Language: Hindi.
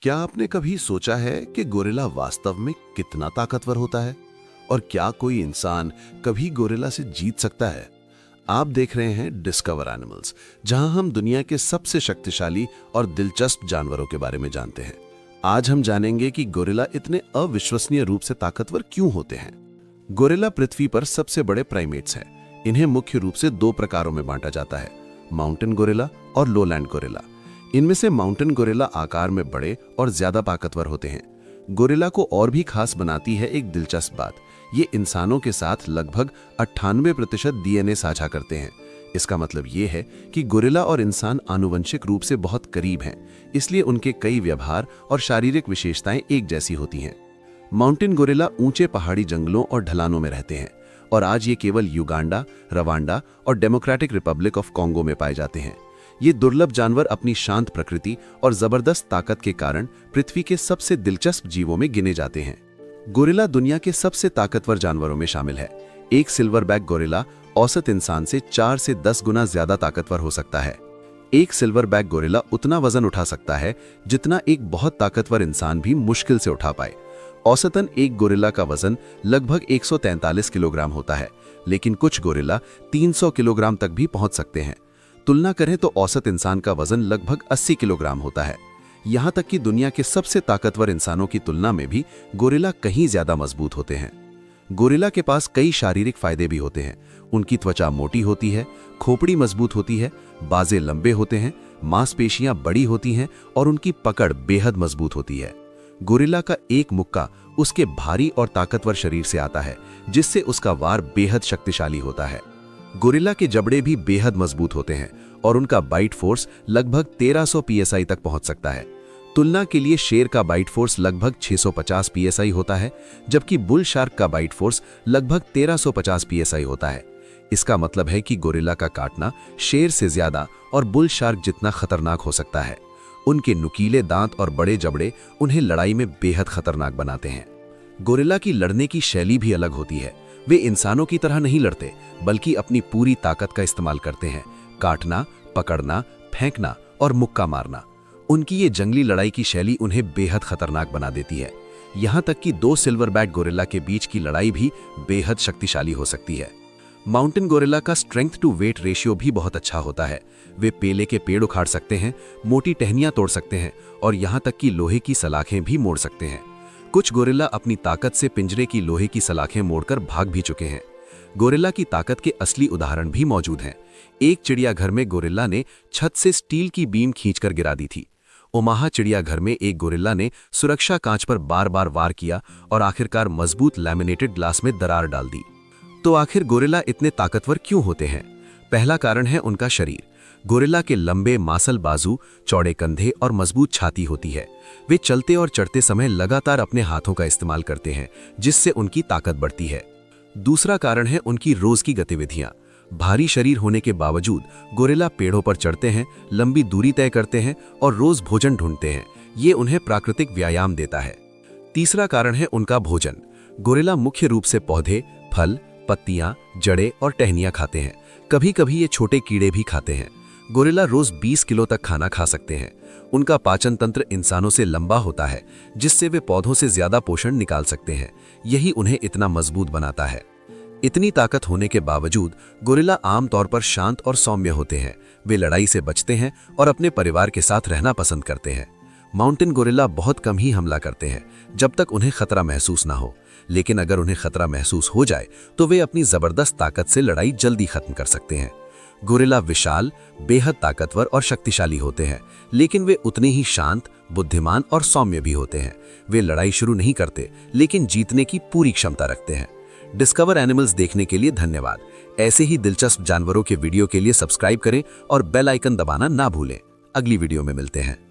क्या आपने कभी सोचा है कि गोरिल्ला वास्तव में कितना ताकतवर होता है और क्या कोई इंसान कभी गोरिल्ला से जीत सकता है? आप देख रहे हैं डिस्कवर एनिमल्स, जहां हम दुनिया के सबसे शक्तिशाली और दिलचस्प जानवरों के बारे में जानते हैं। आज हम जानेंगे कि गोरिल्ला इतने अविश्वसनीय रूप से ताकतवर क्यों होते हैं। गोरिल्ला पृथ्वी पर सबसे बड़े प्राइमेट्स हैं। इन्हें मुख्य रूप से दो प्रकारों में बांटा जाता है, माउंटेन गोरिल्ला और लोलैंड गोरिल्ला। इनमें से माउंटेन गोरिल्ला आकार में बड़े और ज्यादा ताकतवर होते हैं। गोरिल्ला को और भी खास बनाती है एक दिलचस्प बात, ये इंसानों के साथ लगभग 98% डीएनए साझा करते हैं। इसका मतलब ये है कि गोरिल्ला और इंसान आनुवंशिक रूप से बहुत करीब हैं, इसलिए उनके कई व्यवहार और शारीरिक विशेषताएं एक जैसी होती हैं। माउंटेन गोरिल्ला ऊंचे पहाड़ी जंगलों और ढलानों में रहते हैं और आज ये केवल युगांडा, रवांडा और डेमोक्रेटिक रिपब्लिक ऑफ कॉन्गो में पाए जाते हैं। ये दुर्लभ जानवर अपनी शांत प्रकृति और जबरदस्त ताकत के कारण पृथ्वी के सबसे दिलचस्प जीवों में गिने जाते हैं। गोरिल्ला दुनिया के सबसे ताकतवर जानवरों में शामिल है। एक सिल्वरबैक गोरिल्ला औसत इंसान से 4 से 10 गुना ज्यादा ताकतवर हो सकता है। एक सिल्वरबैक गोरिल्ला उतना वजन उठा सकता है जितना एक बहुत ताकतवर इंसान भी मुश्किल से उठा पाए। औसतन एक गोरिल्ला का वजन लगभग 143 किलोग्राम होता है, लेकिन कुछ गोरिल्ला 300 किलोग्राम तक भी पहुंच सकते हैं। तुलना करें तो औसत इंसान का वजन लगभग 80 किलोग्राम होता है। यहां तक कि दुनिया के सबसे ताकतवर इंसानों की तुलना में भी गोरिल्ला कहीं ज्यादा मजबूत होते हैं। गोरिल्ला के पास कई शारीरिक फायदे भी होते हैं। उनकी त्वचा मोटी होती है, खोपड़ी मजबूत होती है, बाजे लंबे होते हैं, मांसपेशियां बड़ी होती हैं और उनकी पकड़ बेहद मजबूत होती है। गोरिल्ला का एक मुक्का उसके भारी और ताकतवर शरीर से आता है, जिससे उसका वार बेहद शक्तिशाली होता है। गोरिल्ला के जबड़े भी बेहद मजबूत होते हैं और उनका बाइट फोर्स लगभग 1300 psi तक पहुंच सकता है। तुलना के लिए शेर का बाइट फोर्स लगभग 650 psi होता है, जबकि बुल शार्क का बाइट फोर्स लगभग 1350 psi होता है। इसका मतलब है कि गोरिल्ला का काटना शेर से ज्यादा और बुल शार्क जितना खतरनाक हो सकता है। उनके नुकीले दांत और बड़े जबड़े उन्हें लड़ाई में बेहद खतरनाक बनाते हैं। गोरिल्ला की लड़ने की शैली भी अलग होती है। वे इंसानों की तरह नहीं लड़ते, बल्कि अपनी पूरी ताकत का इस्तेमाल करते हैं, काटना, पकड़ना, फेंकना और मुक्का मारना। उनकी ये जंगली लड़ाई की शैली उन्हें बेहद खतरनाक बना देती है। यहाँ तक कि दो सिल्वरबैक गोरिल्ला के बीच की लड़ाई भी बेहद शक्तिशाली हो सकती है। माउंटेन गोरिल्ला का स्ट्रेंथ टू वेट रेशियो भी बहुत अच्छा होता है। वे पेले के पेड़ उखाड़ सकते हैं, मोटी टहनियां तोड़ सकते हैं और यहाँ तक कि लोहे की सलाखें भी मोड़ सकते हैं। कुछ गोरिल्ला अपनी ताकत से पिंजरे की लोहे की सलाखें मोड़कर भाग भी चुके हैं। गोरिल्ला की ताकत के असली उदाहरण भी मौजूद हैं। एक चिड़ियाघर में गोरिल्ला ने छत से स्टील की बीम खींचकर गिरा दी थी। ओमाहा चिड़ियाघर में एक गोरिल्ला ने सुरक्षा कांच पर बार बार वार किया और आखिरकार मजबूत लैमिनेटेड ग्लास में दरार डाल दी। तो आखिर गोरिल्ला इतने ताकतवर क्यों होते हैं? पहला कारण है उनका शरीर। गोरिल्ला के लंबे मांसल बाजू, चौड़े कंधे और मजबूत छाती होती है। वे चलते और चढ़ते समय लगातार अपने हाथों का इस्तेमाल करते हैं, जिससे उनकी ताकत बढ़ती है। दूसरा कारण है उनकी रोज की गतिविधियां। भारी शरीर होने के बावजूद गोरिल्ला पेड़ों पर चढ़ते हैं, लंबी दूरी तय करते हैं और रोज भोजन ढूंढते हैं। ये उन्हें प्राकृतिक व्यायाम देता है। तीसरा कारण है उनका भोजन। गोरिल्ला मुख्य रूप से पौधे, फल, पत्तियां, जड़ें और टहनियां खाते हैं। कभी कभी ये छोटे कीड़े भी खाते हैं। गोरिल्ला रोज 20 किलो तक खाना खा सकते हैं। उनका पाचन तंत्र इंसानों से लंबा होता है, जिससे वे पौधों से ज्यादा पोषण निकाल सकते हैं। यही उन्हें इतना मजबूत बनाता है। इतनी ताकत होने के बावजूद गोरिल्ला आमतौर पर शांत और सौम्य होते हैं। वे लड़ाई से बचते हैं और अपने परिवार के साथ रहना पसंद करते हैं। माउंटेन गोरिल्ला बहुत कम ही हमला करते हैं, जब तक उन्हें खतरा महसूस ना हो। लेकिन अगर उन्हें खतरा महसूस हो जाए तो वे अपनी जबरदस्त ताकत से लड़ाई जल्दी खत्म कर सकते हैं। गोरिल्ला विशाल, बेहद ताकतवर और शक्तिशाली होते हैं, लेकिन वे उतने ही शांत, बुद्धिमान और सौम्य भी होते हैं। वे लड़ाई शुरू नहीं करते, लेकिन जीतने की पूरी क्षमता रखते हैं। डिस्कवर एनिमल्स देखने के लिए धन्यवाद। ऐसे ही दिलचस्प जानवरों के वीडियो के लिए सब्सक्राइब करें और बेल आइकन दबाना ना भूलें। अगली वीडियो में मिलते हैं।